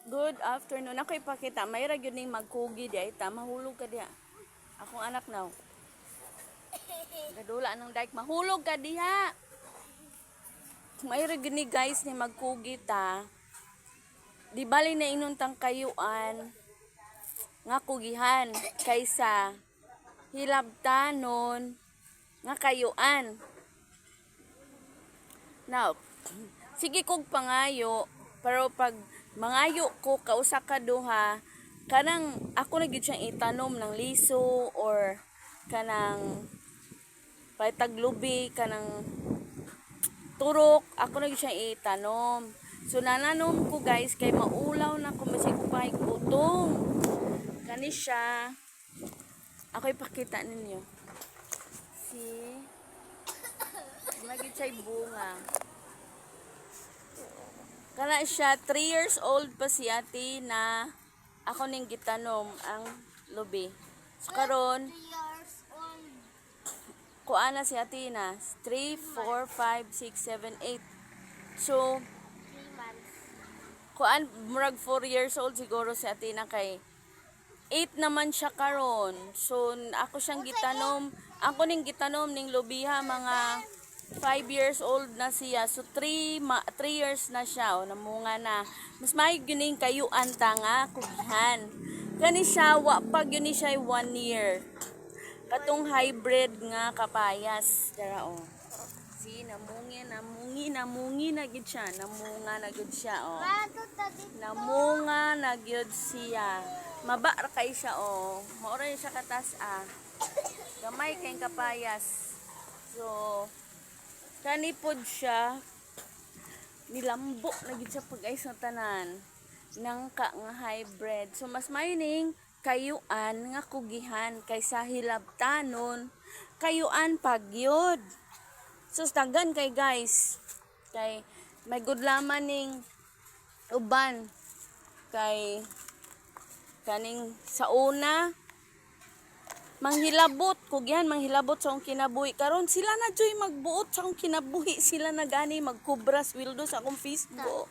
Good afternoon. Ako ipakita. May ra gyud ning magkugi di ay ta mahulog ka diha. Akong anak now. Gadula ng dike mahulog ka diha. May ra gyud ni guys ni magkugi ta. Di bali na inuntang kayuan nga kugihan kaysa hilabtanon nga kayuan. Now, sige kog pangayo pero pag mangayo ko kausa ka duha kanang ako na gyud siyang itanom ng liso or kanang paitaglubi kanang turok ako na gyud siyang itanom. So nananom ko guys kay maulaw na ko masig pay utong. Kani siya. Ako ipakita ninyo. See? Magid siya bunga. Kana siya 3 years old pa si ate na ako ning gitanom ang lubi. So karon 3 years old. kuana si ate na 3, 4, 5, 6, 7, 8. So 3 months. kuan murag 4 years old siguro si ate na kay 8 naman siya karon. So ako siyang gitanom, ako ning gitanom ning lubiha mga 5 years old na siya. So 3 years na siya o namunga na. Mas maayog yun yung kayuan ta nga kugihan. Kani siya wa pag yun siya 1 year. Katong hybrid nga kapayas dara o. Si namungi na gid siya. Namunga na gid siya o. Namunga na gyud siya. Maba ra kay siya o. Maura siya katas Gamay kay kapayas. So kani pod siya nilambo na gid siya pag ay sa tanan nangka nga hybrid. So mas mayning kayuan nga kugihan kaysa hilabtanon kayuan pagyod. So tagan kay guys kay may gudlaman ning uban kay kaning sa una manghilabot kugihan manghilabot sa akong kinabuhi karon sila na joy magbuot sa akong kinabuhi sila na gani magkubra sweldo sa akong Facebook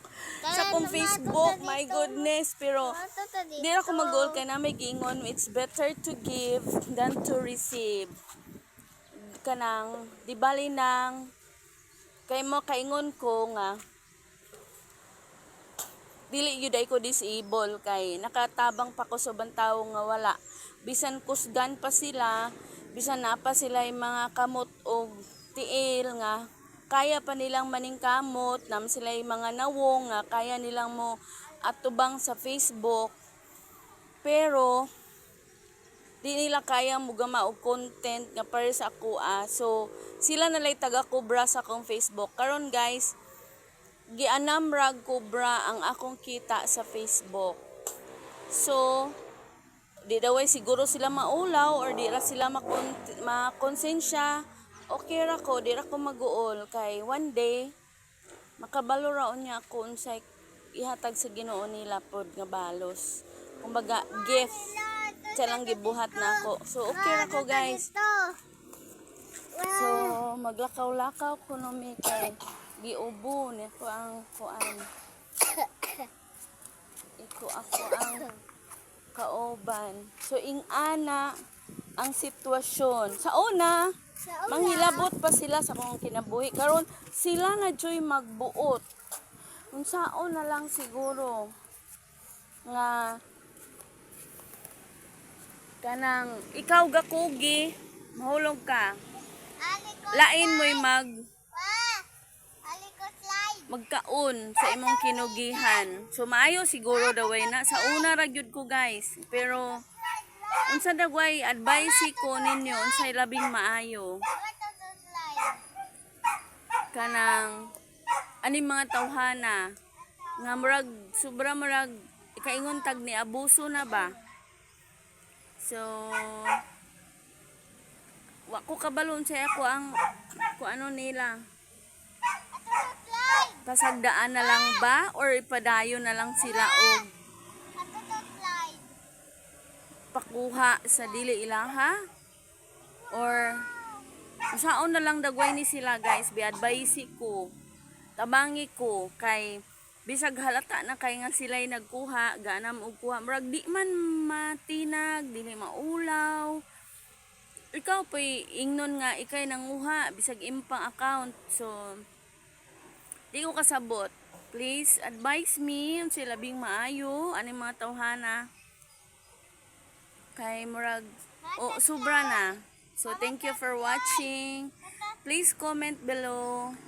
my goodness pero di ra ko mag-goal kay na may gingon it's better to give than to receive kanang di bali nang kay mo kaingon ko nga dili gyud ay ko disable kay nakatabang pa ko sa bantaw nga wala bisan kusgan pa sila bisan na pa sila yung mga kamot o tiil nga kaya pa nilang maningkamot nam sila yung mga nawong nga kaya nilang mo atubang sa Facebook pero di nila kaya mugama og content nga para sa ako so sila nalay taga kubra sa akong Facebook karon guys gianam rag kubra ang akong kita sa Facebook so di daw ay siguro sila maulaw or di ra sila makonsensya okay ra ko di ra ko mag-uol kay one day makabalo raon niya ako unsay ihatag sa Ginoo nila pod nga balos kumbaga gift sa lang gibuhat na ako so okay ra ko guys so maglakaw-lakaw ko no mi kay giubo ni ko ang kuan ako ang kaoban. So ing-ana ang sitwasyon. Sa una, manghilabot pa sila sa kung kinabuhi. Karon sila na joy magbuot. Unsaon na lang siguro nga kanang ikaw gakugi, mahulog ka. Lain mo'y magkaon sa imong kinugihan. So maayo siguro daway na sa una ra gyud ko guys. Pero unsa dagway advice ko ninyo unsay labing maayo. Kanang ani mga tawhana nga murag sobra murag ikaingon tag ni abuso na ba. So wa ko kabalon sa ako ang ano nila. Pasagdaan na lang ba or ipadayo na lang sila og pakuha sa dili ilaha or saon na lang dagway ni sila guys bi advice ko tabangi ko kay bisag halata na kay nga sila'y nagkuha, ganam og kuha. Murag di man matinag, dili maulaw. Ikaw po'y ingnon nga ikay nanguha, bisag impang account. So, di ko kasabot. Please advise me yung sila bing maayo ani mga tawhana kay murag sobra na. So thank you for watching. Please comment below.